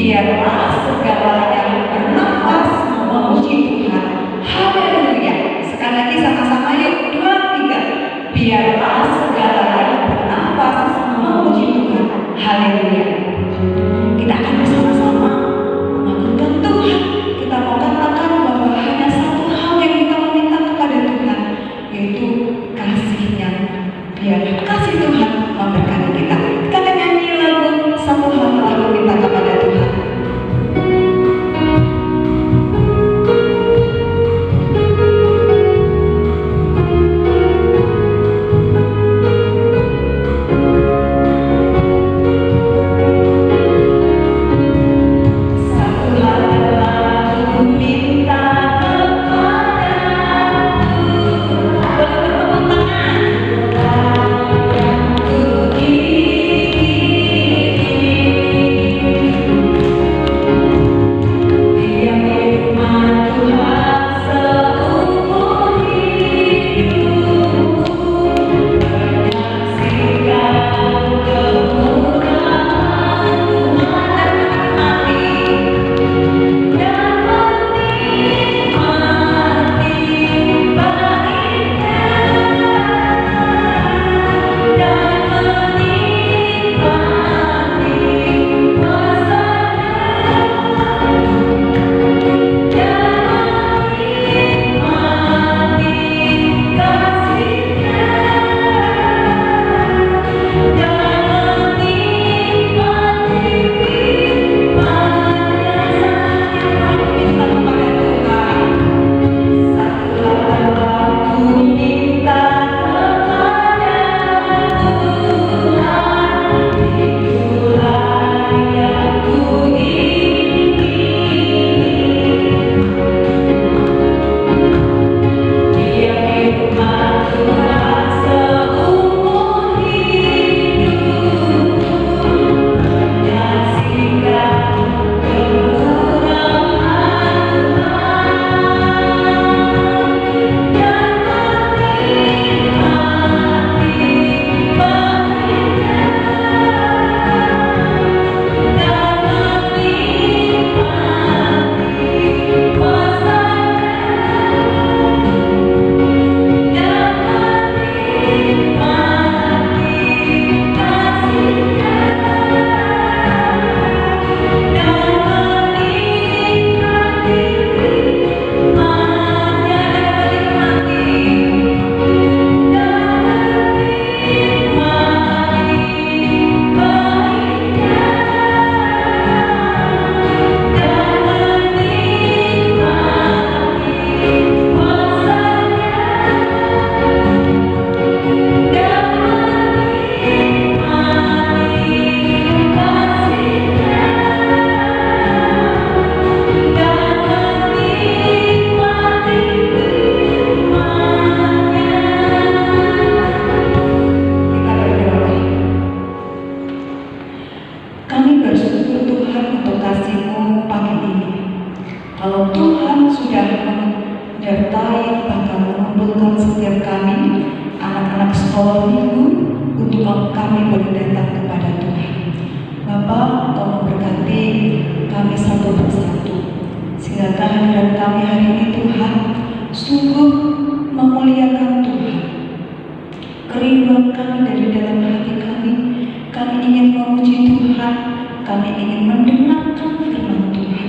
Biarlah segala yang bernafas memuji Tuhan. Haleluya. Sekali lagi sama-sama yuk, 2, 3. Biarlah segala yang bernafas memuji Tuhan. Haleluya. Kita akan bersama-sama mengagungkan Tuhan. Kita mau katakan bahwa hanya satu hal yang kita meminta kepada Tuhan, yaitu kasih-Nya. Biar kasih Tuhan memberkati kita. Kita akan nyanyi lagu satu hal lalu kita kepada Tuhan. Kalau Tuhan sudah menyertai bahkan mengumpulkan setiap kami anak-anak sekolah minggu untuk kami boleh datang kepada Tuhan. Bapak, tolong berkati kami satu persatu sehingga kehadiran kami hari ini Tuhan sungguh memuliakan Tuhan. Kerinduan kami dari dalam hati kami ingin memuji Tuhan, kami ingin mendengarkan firman Tuhan.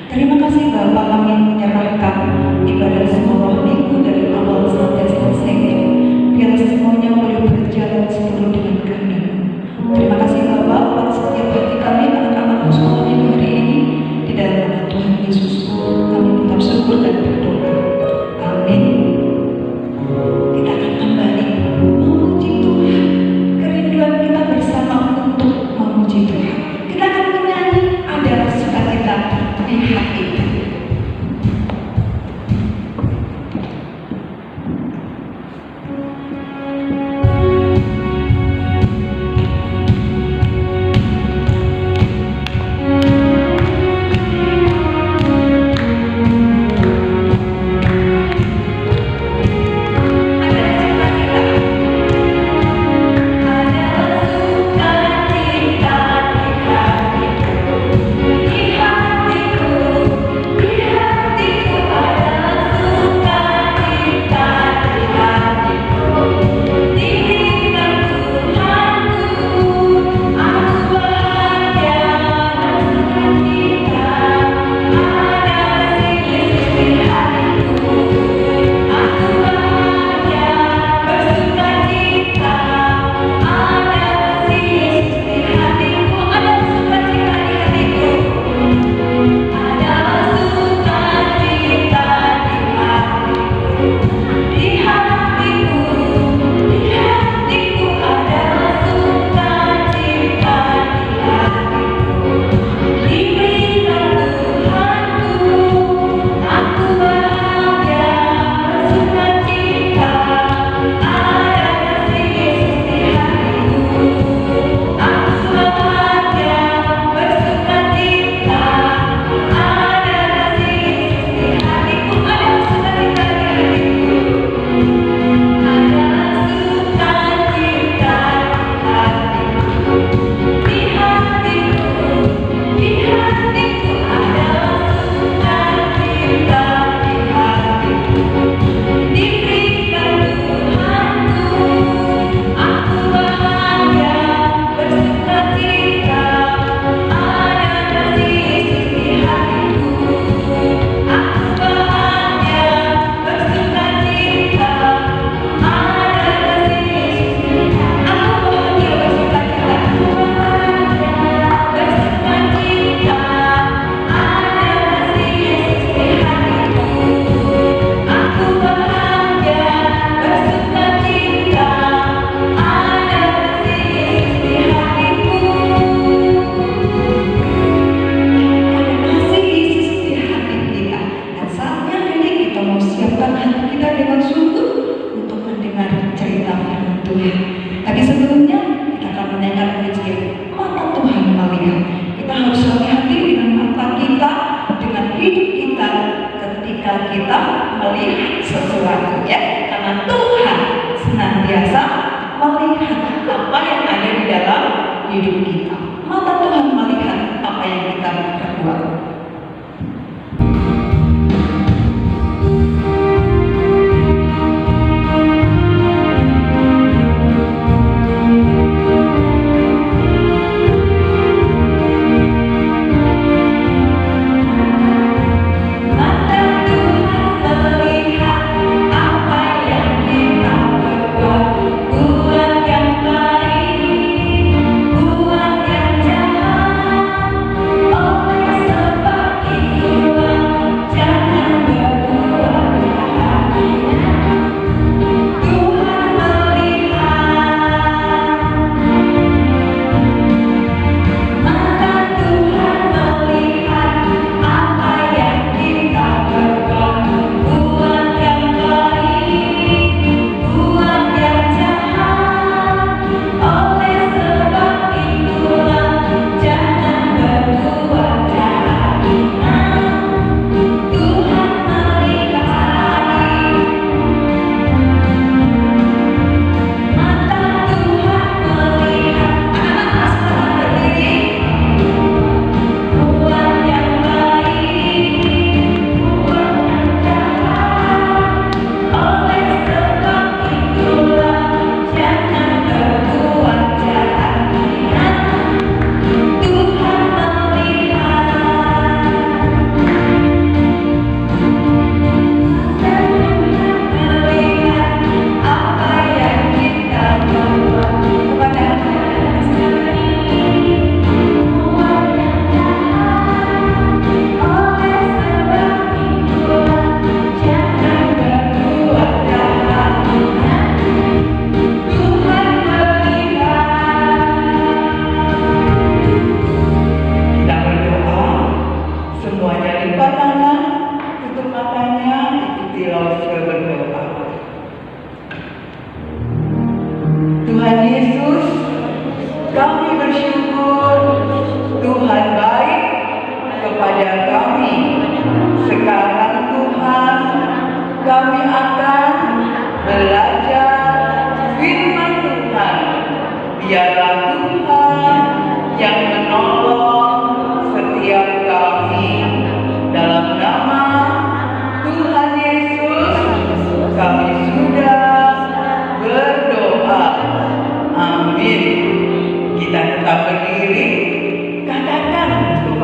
Terima kasih Bapak, kami menyerahkan ibadah sekolah minggu dari awal sampai selesai. Biar semuanya boleh berjalan sepenuh dengan kehendak. Terima kasih Bapak buat setiap hati kami anak-anak sekolah minggu hari ini. Di dalam nama Tuhan Yesus kami mengucap syukur dan berdoa. Amin. Kita akan kembali memuji Tuhan. Kerinduan kita bersama untuk memuji Tuhan. Kita akan menyanyi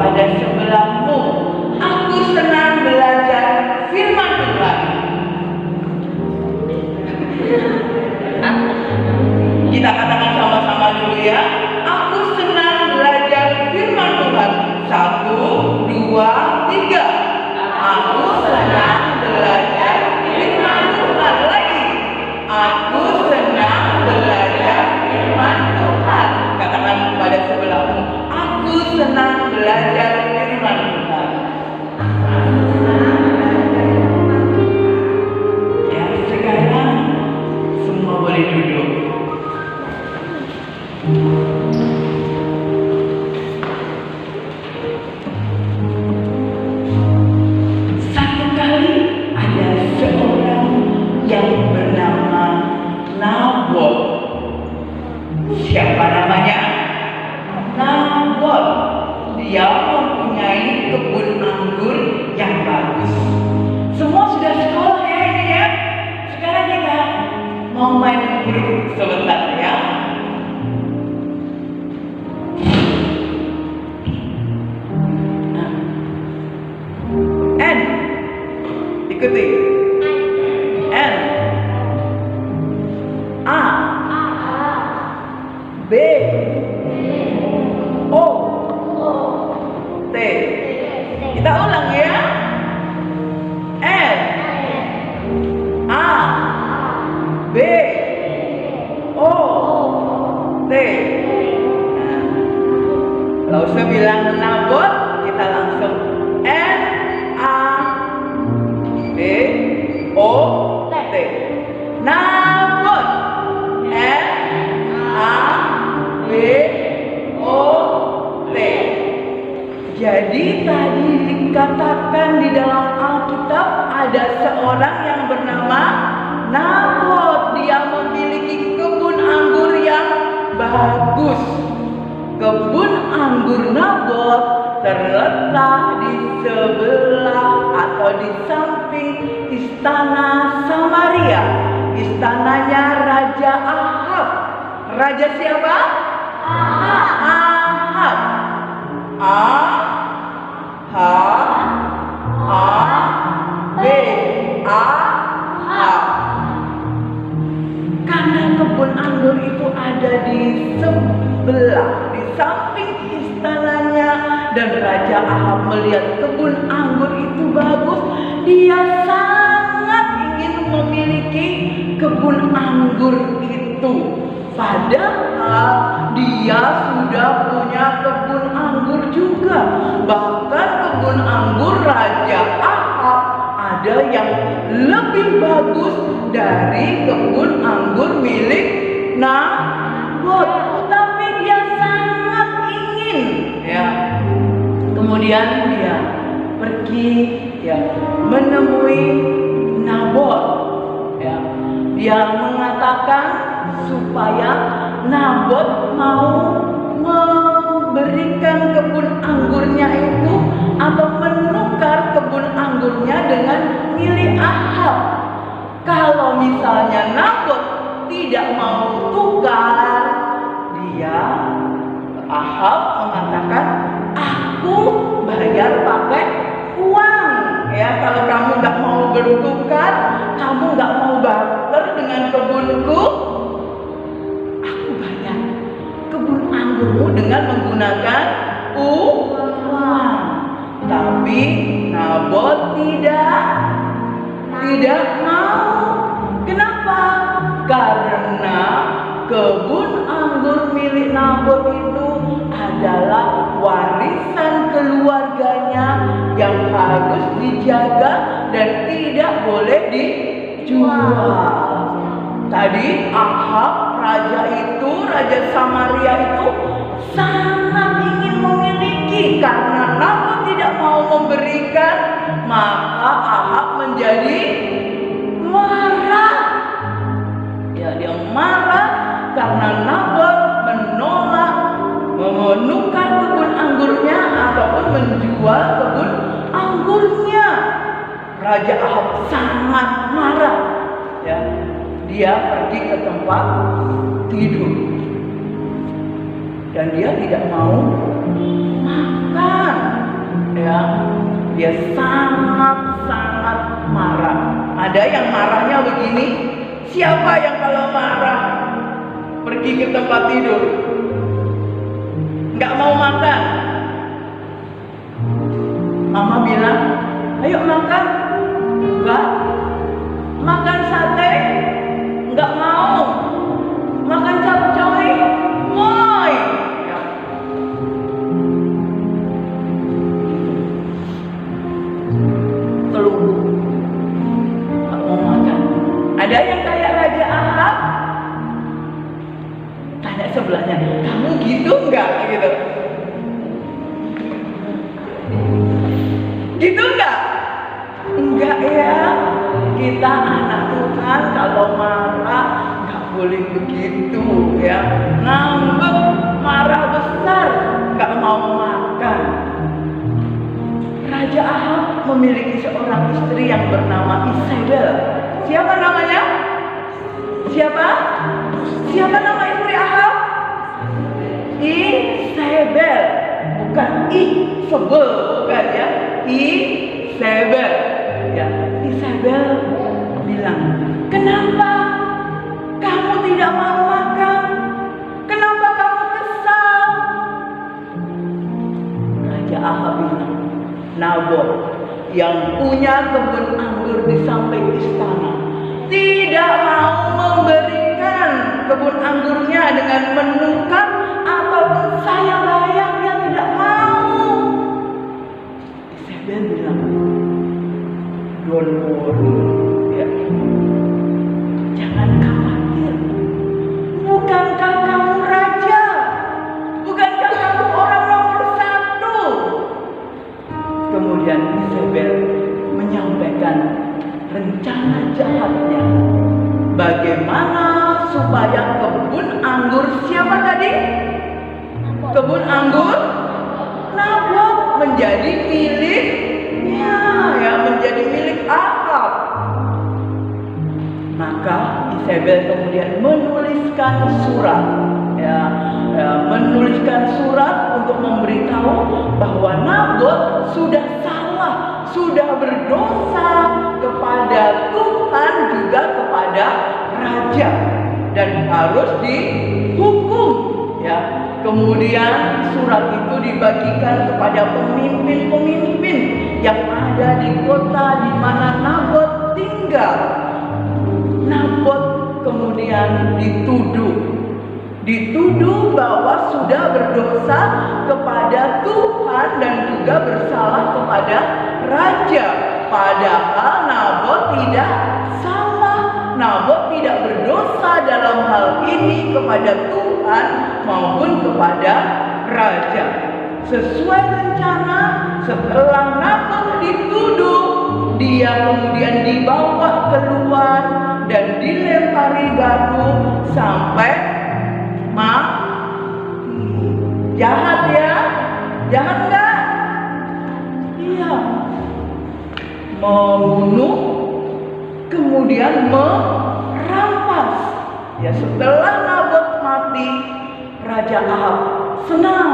kepada sebelahmu, aku senang belajar firman Tuhan. Kita katakan sama-sama dulu ya. Aku senang belajar firman Tuhan. 1, 2, 3. Aku senang belajar firman Tuhan. Lagi. Aku senang belajar firman Tuhan. Katakan kepada sebelahmu, aku senang belajar firman Tuhan. Ya, sekarang semua boleh duduk. Satu kali ada seorang yang bernama Nabot. Siapa namanya? Nabot. Dia mempunyai kebun anggur yang bagus. Semua sudah sekolah ya ini ya. Sekarang kita mau main huruf sebentar ya. N. Ikuti. N. A. B. O. T. Kita ulang ya. N. A. B. O. T. Kalau saya bilang Nabot, kita langsung N. A. B. O. T. Nabot. N. A. B. O. T. Jadi tadi dikatakan di dalam Alkitab ada seorang yang bernama Nabot. Dia memiliki kebun anggur yang bagus. Kebun anggur Nabot terletak di sebelah atau di samping istana Samaria. Istananya Raja Ahab. Raja siapa? Ahab. Ahab. Karena kebun anggur itu ada di sebelah, di samping istananya, dan Raja Ahab melihat kebun anggur itu bagus, dia sangat ingin memiliki kebun anggur itu. Padahal dia sudah punya kebun anggur juga. Bahkan kebun anggur Raja Ahab ada yang lebih bagus dari kebun anggur milik Nabot. Tapi dia sangat ingin ya. Kemudian dia pergi ya menemui Nabot ya. Dia mengatakan supaya Nabot mau memberikan kebun anggurnya itu atau menukar kebun anggurnya dengan milik Ahab. Kalau misalnya Nabot tidak mau tukar, dia Ahab mengatakan, aku bayar pakai uang. Ya, kalau kamu nggak mau bertukar, kamu nggak mau barter dengan kebunku, aku bayar kebun anggurmu dengan menggunakan uang. Tapi Nabot tidak mau. Kenapa? Karena kebun anggur milik Nabot itu adalah warisan keluarganya yang harus dijaga dan tidak boleh dijual. Tadi Ahab, raja Samaria itu sangat ingin memiliki. Karena Nabot tidak mau memberikan, maka Ahab menjadi marah. Ya, dia marah karena Nabot menolak menukar kebun anggurnya ataupun menjual kebun anggurnya. Raja Ahab sangat marah. Ya, dia pergi ke tempat tidur dan dia tidak mau makan. dia sangat-sangat marah. Ada yang marahnya begini, siapa yang kalau marah pergi ke tempat tidur, nggak mau makan? Mama bilang, ayo makan. Enggak. Makan sate? Enggak mau. Makan capcay? Mau. Ya. Telur. Enggak mau makan. Ada yang kayak Raja Ahab? Tanya sebelahnya, kamu gitu enggak? Gitu. Gitu enggak? Enggak ya. Kita anak Tuhan kalau marah enggak boleh begitu ya. Ngambek, marah besar, enggak mau makan. Raja Ahab memiliki seorang istri yang bernama Isabel. Siapa namanya? Siapa? Siapa nama istri Ahab? Isabel. Bukan Isabel, bukan ya. Isabel. Ya, Isabel bilang, kenapa kamu tidak mau makan? Kenapa kamu kesal? Raja Ahab bilang, Nabot yang punya kebun anggur di samping istana tidak mau memberikan kebun anggurnya dengan menukar ataupun saya bayar, dia tidak mau. Isabel bilang, don't worry, ya. Jangan khawatir. Bukankah kamu raja? Bukankah kamu orang nomor 1? Kemudian Isabel menyampaikan rencana jahatnya. Bagaimana supaya kebun anggur siapa tadi? Kebun anggur Nabot menjadi miliknya, ya, menjadi milik Ahab. Maka Isabel kemudian menuliskan surat, menuliskan surat untuk memberitahu bahwa Nabot sudah salah, sudah berdosa kepada Tuhan juga kepada raja dan harus dihukum, ya. Kemudian surat itu dibagikan kepada pemimpin-pemimpin yang ada di kota di mana Nabot tinggal. Nabot kemudian dituduh bahwa sudah berdosa kepada Tuhan dan juga bersalah kepada raja. Padahal Nabot tidak salah. Nabot tidak berdosa dalam hal ini kepada Tuhan maupun kepada raja. Sesuai rencana, setelah Nabot dituduh, dia kemudian dibawa keluar dan dilempari batu sampai mati. Jahat ya? Jahat enggak? Iya. Membunuh, kemudian merampas. Ya, setelah Nabot mati, Raja Ahab senang.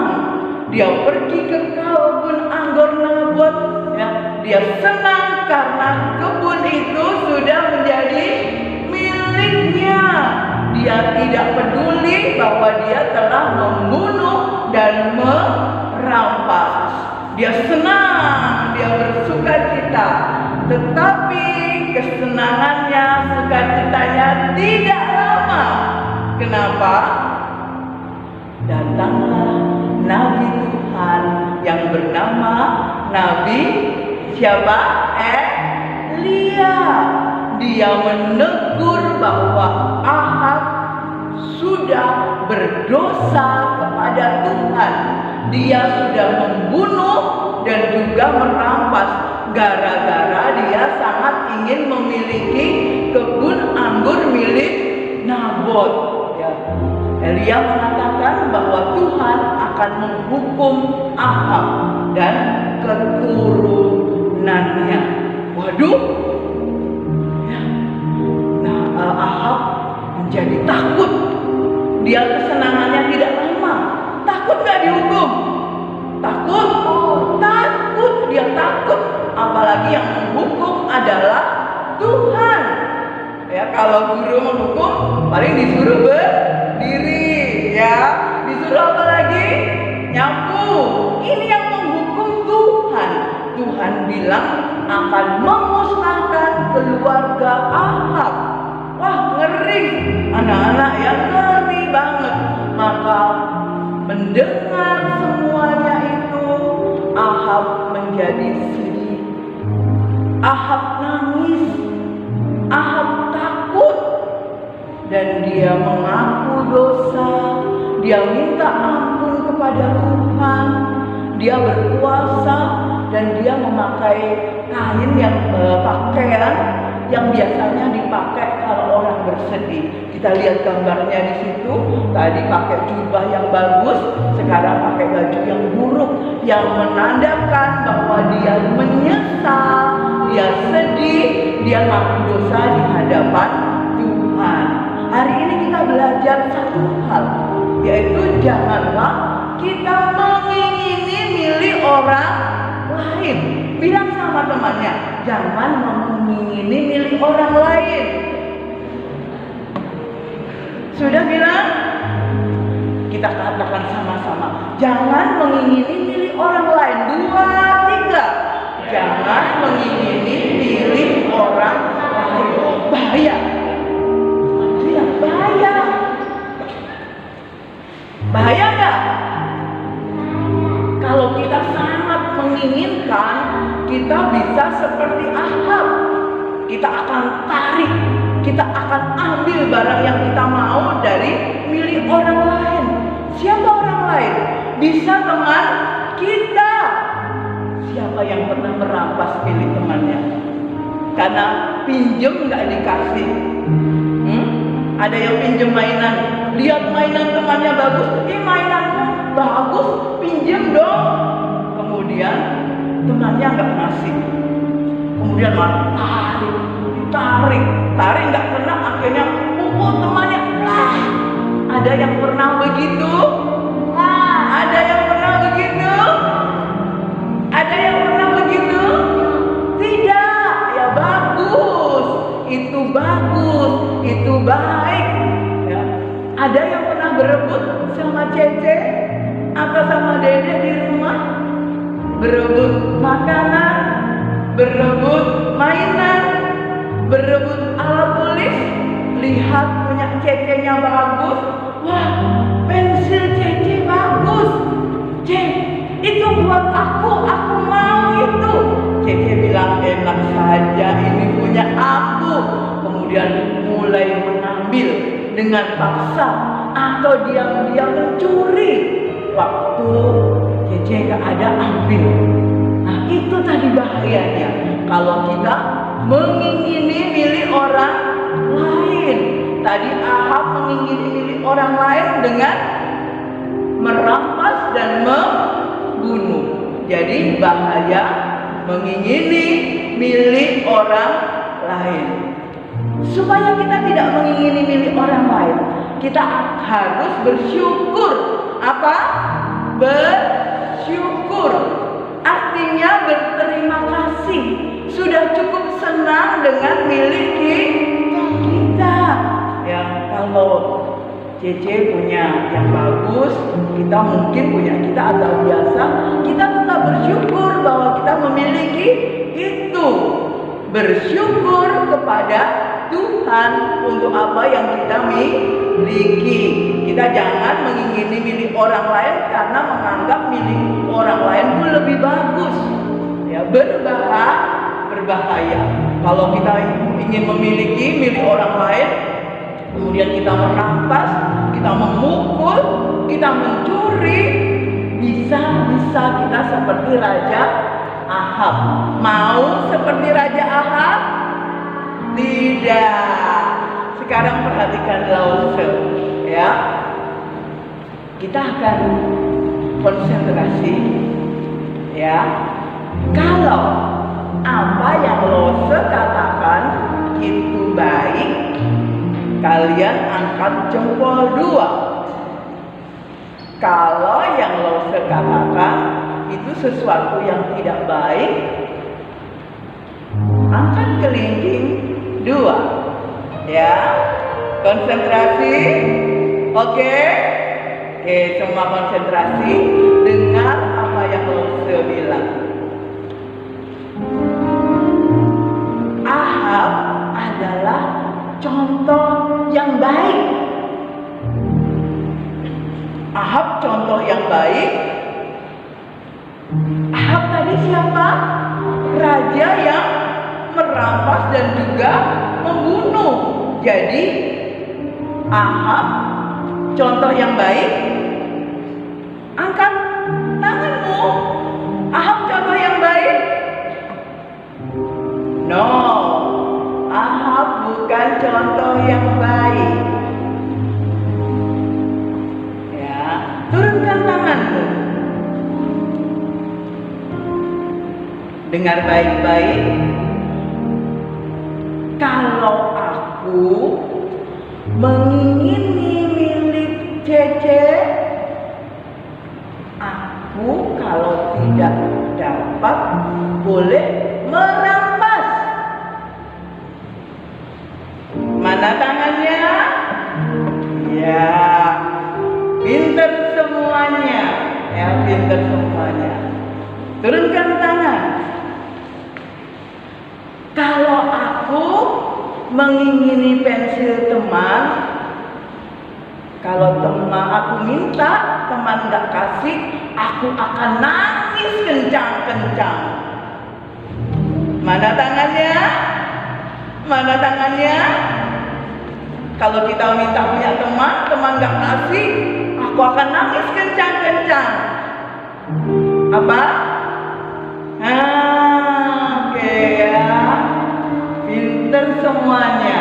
Dia pergi ke kebun anggur Nabot. Ya, dia senang karena kebun itu sudah menjadi miliknya. Dia tidak peduli bahwa dia telah membunuh dan merampas. Dia senang, dia bersukacita. Tetapi kesenangannya, sukacitanya tidak lama. Kenapa? Datanglah Nabi Tuhan yang bernama Nabi siapa? Elia. Dia menegur bahwa Ahab sudah berdosa kepada Tuhan. Dia sudah membunuh dan juga merampas gara-gara dia sangat ingin memiliki kebun anggur milik Nabot. Ya. Elia mengatakan bahwa Tuhan akan menghukum Ahab dan keturunannya. Waduh. Ya. Nah, Ahab menjadi takut. Dia kesenangannya tidak lama. Takut gak dihukum? Takut? Oh, takut. Dia takut Ya, kalau guru menghukum paling disuruh berdiri, ya. Disuruh apa lagi? Nyapu. Ini yang menghukum Tuhan. Tuhan bilang akan memusnahkan keluarga Ahab. Wah, ngeri. Anak-anak yang ngeri banget. Maka mendengar semuanya itu, Ahab menjadi sedih. Ahab nangis. Ahab takut. Dan dia mengaku dosa. Dia minta ampun kepada Tuhan. Dia berpuasa dan dia memakai kain pakaian yang biasanya dipakai kalau orang bersedih. Kita lihat gambarnya di situ. Tadi pakai jubah yang bagus, sekarang pakai baju yang buruk, yang menandakan bahwa dia menyesal, dia sedih, dia ngaku dosa di hadapan Tuhan. Hari ini kita belajar satu hal, yaitu janganlah kita mengingini milik orang lain. Bilang sama temannya, jangan mengingini milik orang lain. Sudah bilang? Kita katakan sama-sama, jangan mengingini milik orang lain. 2, 3. Jangan mengingini milik orang lain. Bahaya. Iya, bahaya. Bahaya nggak? Kalau kita sangat menginginkan, kita bisa seperti Ahab. Kita akan tarik, kita akan ambil barang yang kita mau dari milik orang lain. Siapa orang lain? Bisa teman kita. Siapa yang pernah merampas milik temannya? Karena pinjem nggak dikasih. Ada yang pinjem mainan, lihat mainan temannya bagus, mainannya bagus, pinjem dong. Kemudian temannya nggak ngasih. Kemudian malah tarik nggak kena, akhirnya pukul temannya. Ada yang pernah begitu? Ada yang pernah begitu? Ada yang pernah begitu? Tidak, ya bagus. Itu bagus, itu baik. Ya. Ada yang pernah berebut sama Cece atau sama Dede di rumah? Berebut makanan, berebut mainan, berebut alat tulis. Lihat punya Cece-nya bagus. Wah, pensil Cece bagus. Itu buat aku mau itu. Cece bilang enak saja, ini punya aku. Kemudian mulai mengambil dengan paksa atau diam-diam mencuri. Waktu Cece gak ada, ambil. Nah, itu tadi bahayanya kalau kita mengingini milik orang lain. Tadi Ahab mengingini milik orang lain dengan merampas dan membunuh. Jadi bahaya mengingini milik orang lain. Supaya kita tidak mengingini milik orang lain, kita harus bersyukur. Apa? Bersyukur. Artinya berterima kasih. Sudah cukup senang dengan milik kita. Ya, kalau Cece punya yang bagus, kita mungkin punya kita agak biasa, kita tetap bersyukur bahwa kita memiliki itu. Bersyukur kepada Tuhan untuk apa yang kita miliki. Kita jangan mengingini milik orang lain karena menganggap milik orang lain itu lebih bagus. Ya, berbahaya. Kalau kita ingin memiliki milik orang lain, kemudian kita merampas, kita memukul, kita mencuri, bisa kita seperti Raja Ahab. Mau seperti Raja Ahab? Tidak. Sekarang perhatikan Lause, ya. Kita akan konsentrasi, ya. Kalau apa yang Lause katakan itu baik, kalian angkat jempol 2. Kalau yang Lause katakan itu sesuatu yang tidak baik, angkat kelingking 2. Ya, konsentrasi. Oke, semua konsentrasi. Dengar apa yang Lose bilang. Ahab adalah contoh yang baik. Ahab contoh yang baik. Ahab tadi siapa? Raja yang merampas dan juga membunuh. Jadi Ahab contoh yang baik. Angkat tanganmu. Ahab contoh yang baik? No, Ahab bukan contoh yang baik. Ya, turunkan tanganmu. Dengar baik-baik. Kalau aku mengingini milik Cece, aku kalau tidak dapat boleh merampas. Mana tangannya? Ya, pinter semuanya. Ya, pinter semuanya. Turunkan tangan. Kalau aku mengingini pensil teman, kalau teman aku minta, teman gak kasih, aku akan nangis kencang-kencang. Mana tangannya? Mana tangannya? Kalau kita minta punya teman, teman gak kasih, aku akan nangis kencang-kencang. Apa? Oke ya. Pinter semuanya.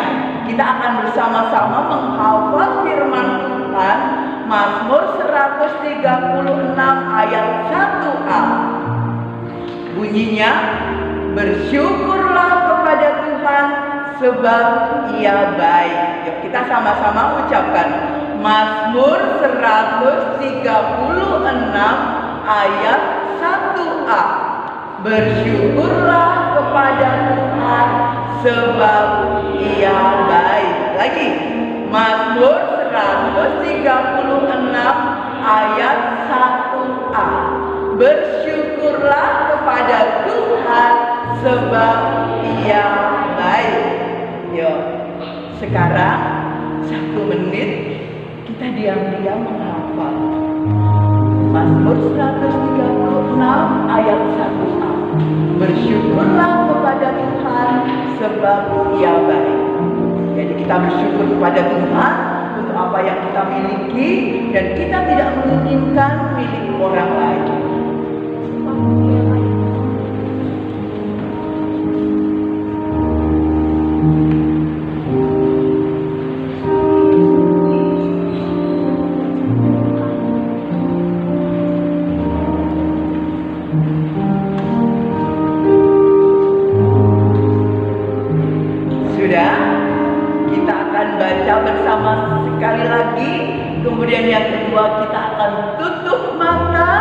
Kita akan bersama-sama menghafal firman Tuhan Mazmur 136 ayat 1a. Bunyinya, bersyukurlah kepada Tuhan sebab Ia baik. Yuk kita sama-sama ucapkan Mazmur 136 ayat 1a. Bersyukurlah kepada Tuhan sebab Ia baik. Lagi, Mazmur 136 ayat 1a. Bersyukurlah kepada Tuhan sebab Ia baik. Yuk, sekarang 1 menit kita diam-diam menghafal Mazmur 136 ayat 1a. Bersyukurlah kepada Tuhan sebab Ia baik. Jadi kita bersyukur kepada Tuhan untuk apa yang kita miliki dan kita tidak menginginkan milik orang lain. Bersama sekali lagi, kemudian yang kedua kita akan tutup mata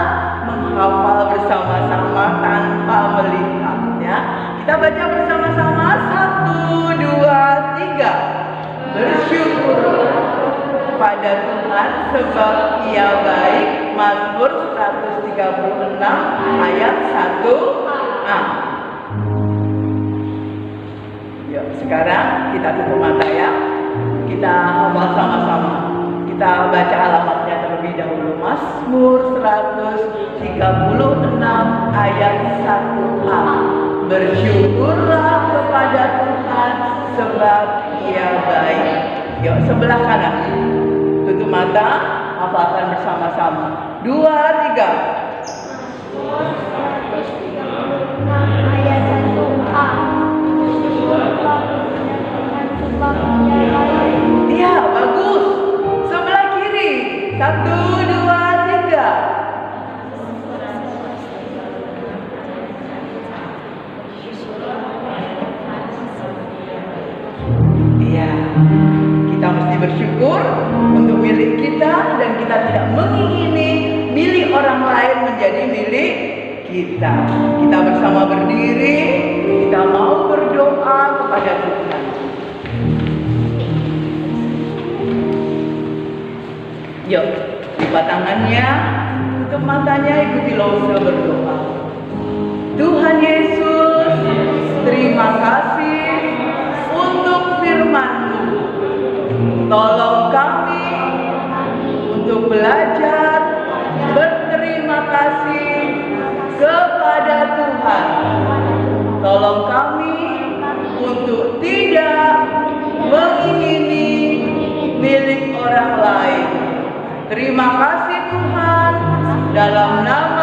menghafal bersama-sama tanpa melihat ya. Kita baca bersama-sama 1, 2, 3. Bersyukur pada Tuhan sebab Ia baik. Mazmur 136 ayat 1a. Yuk, sekarang kita tutup mata ya. Kita hafal sama-sama. Kita baca alamatnya terlebih dahulu. Mazmur 136 ayat 1a. Bersyukurlah kepada Tuhan sebab Ia baik. Yuk, sebelah kanan. Tutup mata, hafalkan bersama-sama. 2, 3. Ayat 1a. Iya, bagus. Sebelah kiri. 1, 2, 3. Iya. Kita mesti bersyukur untuk milik kita dan kita tidak mengingini milik orang lain menjadi milik kita. Kita bersama berdiri, kita mau berdoa kepada Tuhan. Yuk, lipat tangannya, tutup matanya, ikuti Lause berdoa. Tuhan Yesus, terima kasih untuk firman-Mu. Tolong kami untuk belajar berterima kasih kepada Tuhan. Tolong kami untuk tidak mengingini milik orang lain. Terima kasih Tuhan, dalam nama